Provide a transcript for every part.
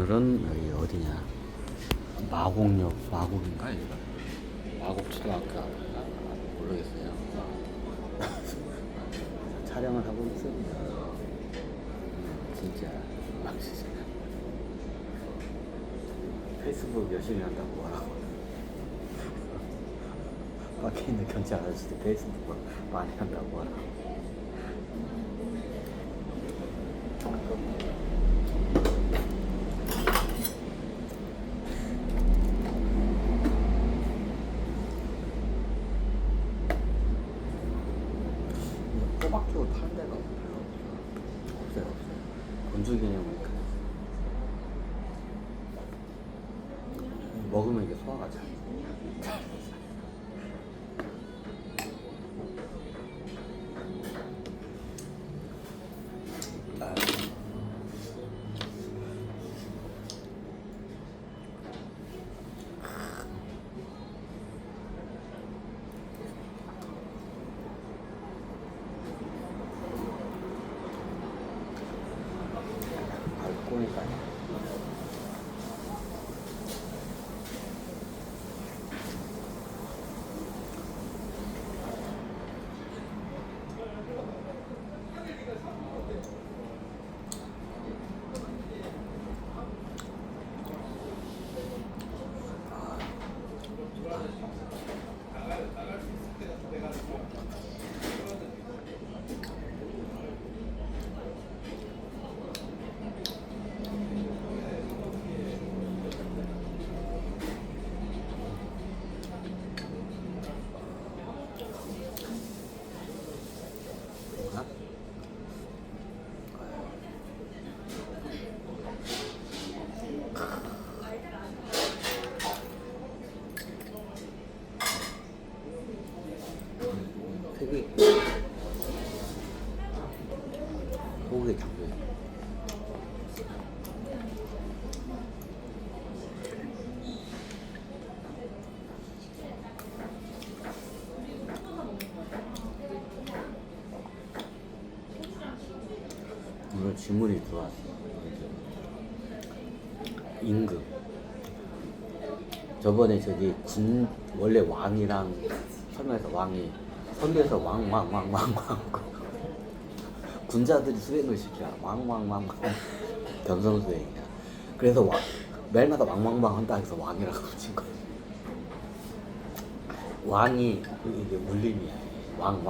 오늘은 여기 어디냐? 마곡역, 마곡인가 여기가? 마곡초등학교 모르겠어요. 촬영을 하고 있습니다. 진짜 페이스북 열심히 한다고 뭐라고. 밖에 있는 경찰 아저씨들 페이스북 많이 한다고 뭐라고. 호박죽을 파는 데가 별로 없어요. 건조 개념이니까 먹으면 이게 소화가 잘. 꼬니까요. 되게 소고기 장면. 오늘 질문이 들어왔어요. 임금. 저번에 저기 원래 왕이랑 설명해서 왕이 선대에서 왕 군자들이 수행을 시켜. 왕 변성 수행이야. 그래서 매일마다 왕 한다 해서 왕이라고 붙인 거야. 왕이 이게 울림이야. 왕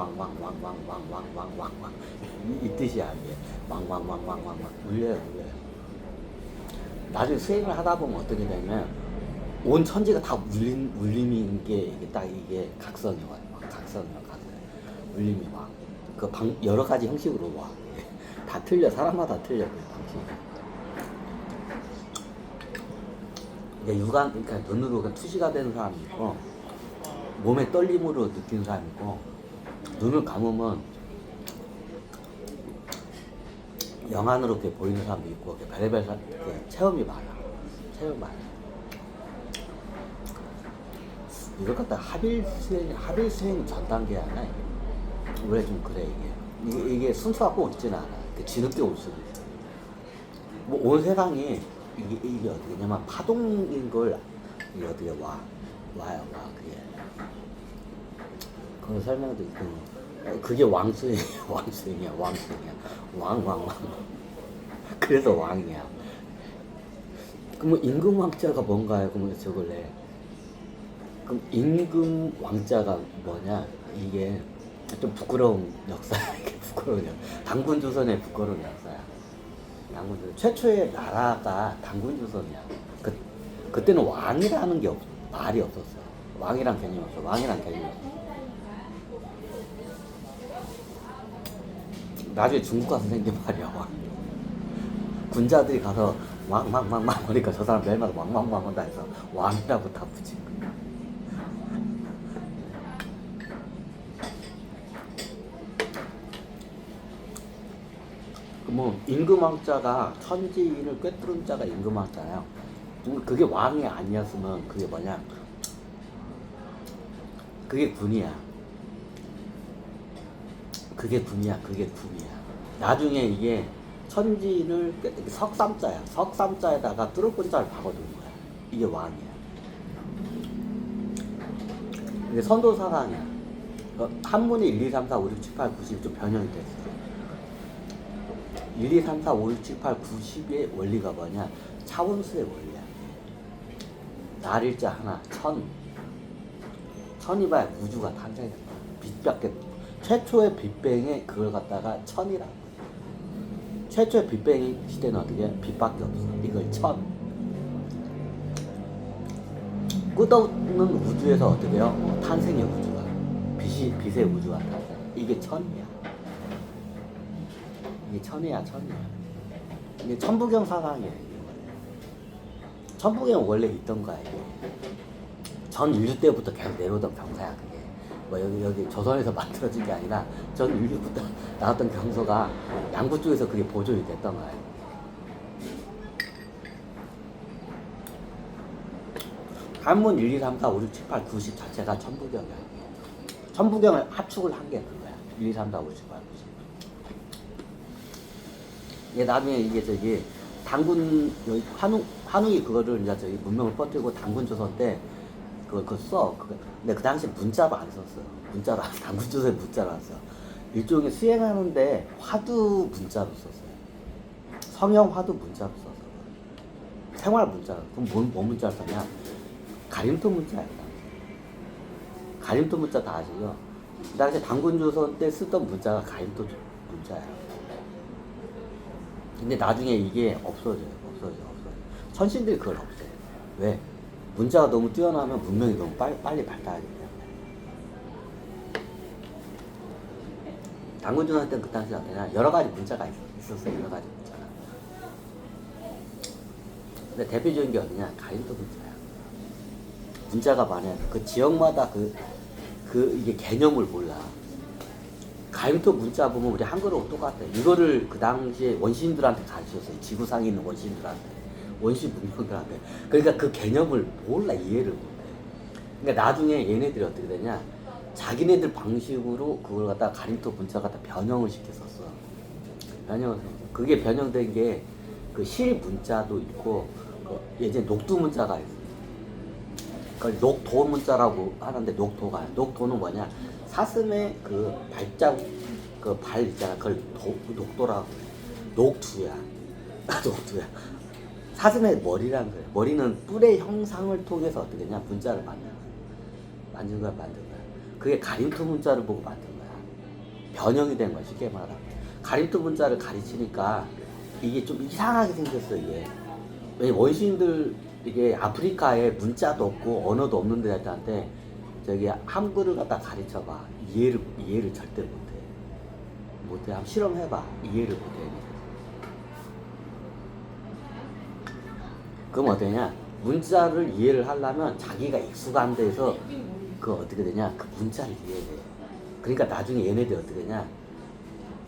이 뜻이야. 이게 왕 울려요. 나중에 수행을 하다 보면 어떻게 되면 온 천지가 다 울림인 게 이게 딱 이게 각성이 와요. 각성이요. 울림이 와. 여러 가지 형식으로 와. 다 틀려. 사람마다 틀려. 그 방식이. 그러니까 눈으로 투시가 되는 사람이 있고, 몸의 떨림으로 느끼는 사람이 있고, 눈을 감으면 영안으로 이렇게 보이는 사람도 있고, 별의별 체험이 많아. 이걸 갖다 합일 수행 전 단계 하나. 원래 좀 그래 이게 순서가 꼭 있지는 않아. 뒤늦게 올 수도 있어. 뭐 온 세상이 이게 어떻게냐면 파동인 걸 이게 어떻게 와요 그게. 그런 설명도 있고. 그게 왕수행이야. 왕. 그래서 왕이야. 그럼 임금 왕자가 뭔가요? 그러면 적을래. 그럼 임금 왕자가 뭐냐? 이게 좀 부끄러운 역사야. 이게 부끄러운 역사. 단군조선의 부끄러운 역사야. 최초의 나라가 단군조선이야. 그때는 왕이라는 게 말이 없었어. 왕이란 개념이 없어. 나중에 중국 가서 생긴 말이야. 왕. 군자들이 가서 왕 하니까 저 사람 매일마다 왕 한다 해서 왕이라고 다 붙인 거야. 뭐 임금왕자가 천지를 꿰뚫은 자가 임금왕자야. 그게 왕이 아니었으면 그게 뭐냐? 그게 군이야. 그게 군이야. 나중에 이게 천진을 석삼자야. 석삼자에다가 뚜루꾼자를 박아두는 거야. 이게 왕이야. 이게 선도사강이야. 한문이 1, 2, 3, 4, 5, 6, 7, 8, 90이 좀 변형이 됐어. 1, 2, 3, 4, 5, 6, 7, 8, 90의 원리가 뭐냐? 차원수의 원리야. 날일자 하나, 천. 천이봐야 우주가 탄생했다. 빛밖에 최초의 빅뱅에 그걸 갖다가 천이라고. 최초의 빅뱅 시대는 어떻게? 빛밖에 없어. 이걸 천. 끝없는 우주에서 어떻게 해요? 탄생의 우주가. 빛의 우주가 탄생. 이게 천이야. 이게 천이야, 천이야. 이게 천부경 사상이야. 천부경 원래 있던 거야, 이게. 전 인류 때부터 계속 내려오던 경사야, 그게. 뭐 여기 조선에서 만들어진 게 아니라 전 인류부터 나왔던 경서가 양구 쪽에서 그게 보존이 됐던 거야. 한문 1, 2, 3, 4, 5, 6, 7, 8, 90 자체가 천부경이야. 천부경을 합축을 한 게 그거야. 1, 2, 3, 4, 5, 6, 7, 8, 90. 이게 나중에 이게 저기 당군 한웅이 그거를 이제 저기 문명을 퍼뜨리고 당군 조선 때 그거 써. 근데 그 당시 문자로 안 썼어. 문자로 안 써. 당군 조선에 문자로 안 써. 일종의 수행하는데 화두 문자로 썼어요. 성형 화두 문자로 썼어. 생활 문자로. 그럼 뭔 문자로 썼냐? 가림토 문자야. 가림토 문자 다 아시죠? 그 당시 당군 조선 때 쓰던 문자가 가림토 문자야. 근데 나중에 이게 없어져요. 천신들이 그걸 없애요. 왜? 문자가 너무 뛰어나면 문명이 너무 빨리 발달하기 때문에. 당군조선 때는 그 당시 어떠냐? 여러 가지 문자가 있었어요. 여러 가지 문자가. 근데 대표적인 게 어디냐? 가림토 문자야. 문자가 많아요. 그 지역마다 이게 개념을 몰라. 가림토 문자 보면 우리 한글하고 똑같아. 이거를 그 당시에 원시인들한테 가르쳤어요. 지구상에 있는 원시인들한테. 원시 문명들한테. 그러니까 그 개념을 몰라. 이해를 못해. 그러니까 나중에 얘네들이 어떻게 되냐? 자기네들 방식으로 그걸 갖다 가림토 문자 갖다 변형을 시켰었어. 그게 변형된 게 그 실 문자도 있고, 예전에 녹두 문자가 있어. 그걸 녹도 문자라고 하는데 녹도는 뭐냐? 사슴의 그 발자국, 그 발 있잖아. 그걸 녹도라고 해. 녹두야. 녹두야. 사슴의 머리란 거야. 머리는 뿔의 형상을 통해서 어떻게 되냐? 문자를 만든 거야. 그게 가림토 문자를 보고 만든 거야. 변형이 된 거야. 쉽게 말하면. 가림토 문자를 가르치니까 이게 좀 이상하게 생겼어, 이게. 왜냐면 원시인들, 이게 아프리카에 문자도 없고 언어도 없는 데한테 저기 한글을 갖다 가르쳐봐. 이해를 절대 못해. 한번 실험해봐. 이해를 못해. 그럼 어떠냐? 문자를 이해를 하려면 자기가 익숙한 데서 그 어떻게 되냐? 그 문자를 이해해. 그러니까 나중에 얘네들 어떻게 되냐?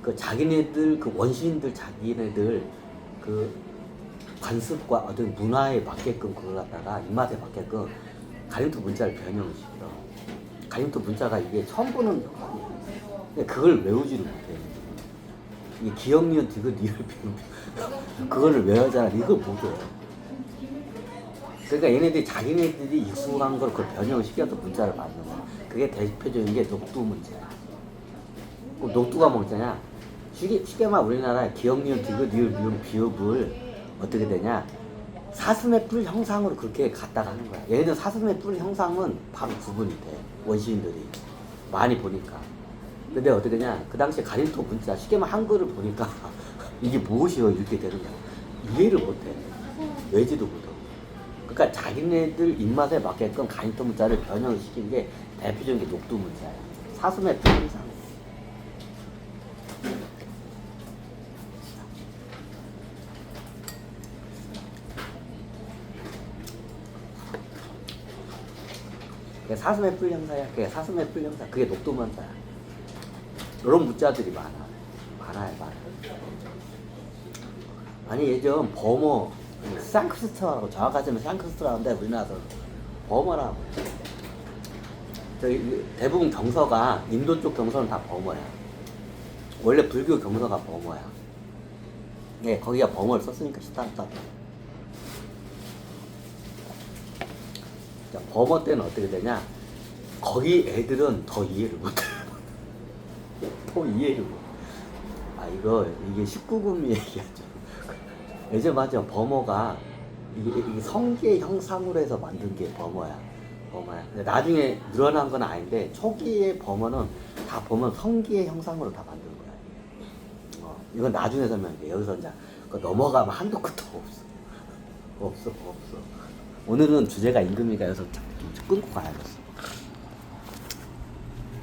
그 자기네들 그 원시인들 자기네들 그 관습과 어떤 문화에 맞게끔 그걸 갖다가 입맛에 맞게끔 가림토 문자를 변형을 시켜. 가림토 문자가 이게 처음 보는 아니야. 그걸 외우지를 못해. 이게 기억, 니은, 디귿, 리을, 비읍 그거를 외우잖아. 이걸 못 외워. 그러니까 얘네들이 자기네들이 익숙한 걸 그걸 변형을 시켜서 문자를 만드는 거야. 그게 대표적인 게 녹두 문자야. 그럼 녹두가 뭐잖냐? 쉽게 말 우리나라에 기억, 니은, 디귿, 리을, 미음, 비읍을 어떻게 되냐? 사슴의 뿔 형상으로 그렇게 갖다가 하는 거야. 얘네들 사슴의 뿔 형상은 바로 구분이 돼. 원시인들이 많이 보니까. 근데 어떻게 되냐? 그 당시에 가림토 문자, 쉽게 말 한글을 보니까 이게 무엇이요? 이렇게 되는 거야. 이해를 못해. 외지도 못하고. 그러니까 자기네들 입맛에 맞게끔 가림토 문자를 변형을 시킨 게 대표적인 게 녹두 문자야. 사슴의 뿔 형상. 사슴의 뿔 형사야. 그게 사슴의 뿔 형사. 그게 녹두 문자야. 이런 문자들이 많아요. 아니 예전 버머 샹크스트라고 정확하지만 샹크스트라는데 우리나라에서 버머라고. 저기 대부분 경서가 인도 쪽 경서는 다 버머야. 원래 불교 경서가 버머야. 예, 거기가 범어를 썼으니까 시타르타. 자, 범어 때는 어떻게 되냐? 거기 애들은 더 이해를 못해. 더 이해를 못. 아 이게 19금 얘기하죠. 예전 맞아 범어가 이게 성기의 형상으로 해서 만든 게 범어야. 범어야. 근데 나중에 늘어난 건 아닌데 초기의 범어는 다 보면 성기의 형상으로 다 만든 거야. 이건 나중에 설명할게. 여기서 이제 넘어가면 한도 끝도 없어. 없어. 오늘은 주제가 임금이니까 여기서 좀 끊고 가야겠어.